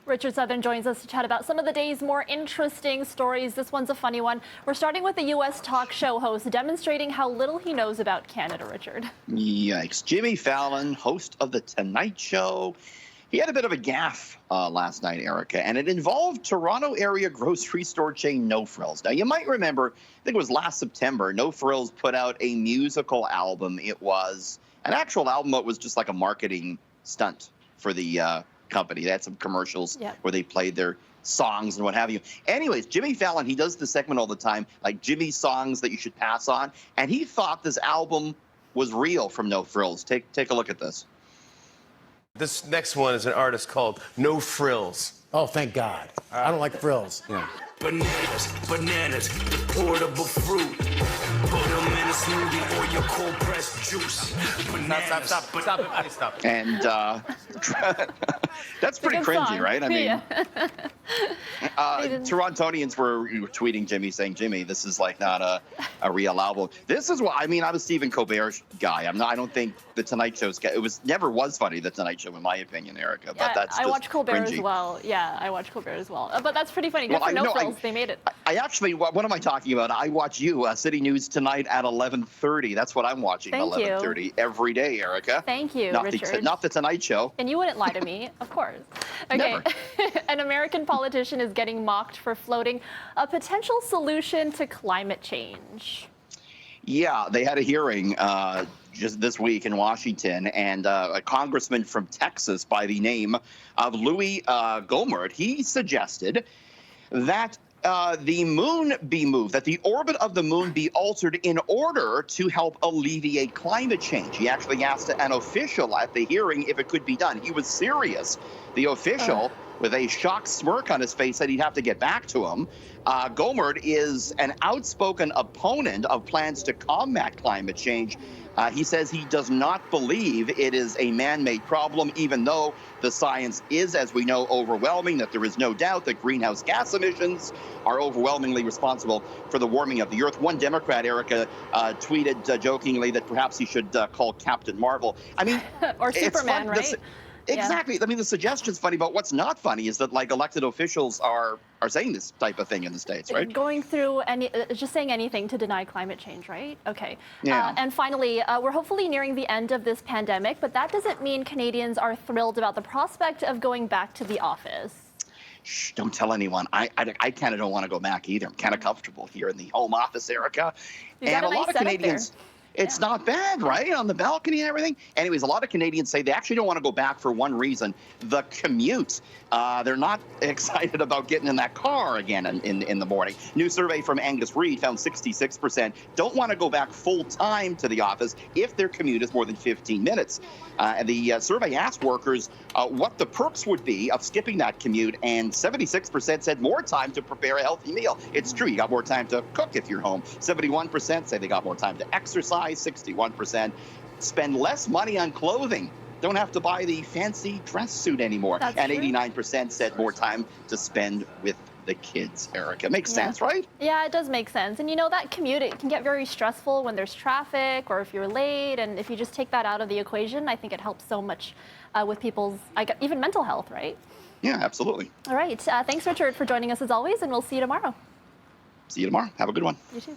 Richard Southern joins us to chat about some of the day's more interesting stories. This one's a funny one. We're starting with the U.S. talk show host demonstrating how little he knows about Canada, Richard. Yikes. Jimmy Fallon, host of The Tonight Show. He had a bit of a gaffe last night, Erica, and it involved Toronto area grocery store chain No Frills. Now, you might remember, I think it was last September, No Frills put out a musical album. It was an actual album, but it was just like a marketing stunt for the company. They had some commercials where they played their songs and what have you. Anyways, Jimmy Fallon, he does the segment all the time, like Jimmy's songs that you should pass on, and he thought this album was real from No Frills. Take a look at this. This next one is an artist called No Frills. Oh, thank God. I don't like frills. Yeah. Bananas, portable fruit. Put them in a smoothie or your cold pressed juice. Bananas, Stop it, please stop. And that's pretty cringy, song. right? I mean, Yeah. Torontonians were tweeting Jimmy saying, Jimmy, this is like not a real album. This is what I mean. I'm a Stephen Colbert guy. I don't think the Tonight Show's. Never was funny. The Tonight Show, in my opinion, Erica. But that's I watch Colbert cringy as well. Yeah, I watch Colbert as well. But that's pretty funny. Good Well, for No Frills. They made it. I actually, what am I talking about? I watch you, City News Tonight at 11:30. That's what I'm watching at 11:30 every day, Erica. Thank you, not Richard. Not the Tonight Show. And you wouldn't lie to me, of course. Okay. Never. An American politician is getting mocked for floating a potential solution to climate change. Yeah, they had a hearing just this week in Washington, and a congressman from Texas by the name of Louis Gohmert, he suggested that the moon be moved, that the orbit of the moon be altered in order to help alleviate climate change. He actually asked an official at the hearing if it could be done. He was serious. The official, with a shocked smirk on his face, said he'd have to get back to him. Gohmert is an outspoken opponent of plans to combat climate change. He says he does not believe it is a man-made problem, even though the science is, as we know, overwhelming, that there is no doubt that greenhouse gas emissions are overwhelmingly responsible for the warming of the Earth. One Democrat, Erica, tweeted jokingly that perhaps he should call Captain Marvel. I mean, or Superman, right? Exactly. I mean, the suggestion's funny, but what's not funny is that, like, elected officials are saying this type of thing in the States, right? Going through just saying anything to deny climate change, right? Okay. Yeah. And finally, we're hopefully nearing the end of this pandemic, but that doesn't mean Canadians are thrilled about the prospect of going back to the office. Shh, don't tell anyone. I kind of don't want to go back either. I'm kind of comfortable here in the home office, Erica. And a lot of Canadians... It's not bad, right? On the balcony and everything. Anyways, a lot of Canadians say they actually don't want to go back for one reason: the commute. They're not excited about getting in that car again in the morning. New survey from Angus Reid found 66% don't want to go back full time to the office if their commute is more than 15 minutes. And the survey asked workers what the perks would be of skipping that commute, and 76% said more time to prepare a healthy meal. It's true, you got more time to cook if you're home. 71% say they got more time to exercise. 61% spend less money on clothing. Don't have to buy the fancy dress suit anymore. That's and true. 89% said more time to spend with the kids, Erica. Makes sense, right? Yeah, it does make sense. And you know, that commute, it can get very stressful when there's traffic or if you're late. And if you just take that out of the equation, I think it helps so much with people's, even mental health, right? Yeah, absolutely. All right. Thanks, Richard, for joining us as always, and we'll see you tomorrow. See you tomorrow. Have a good one. You too.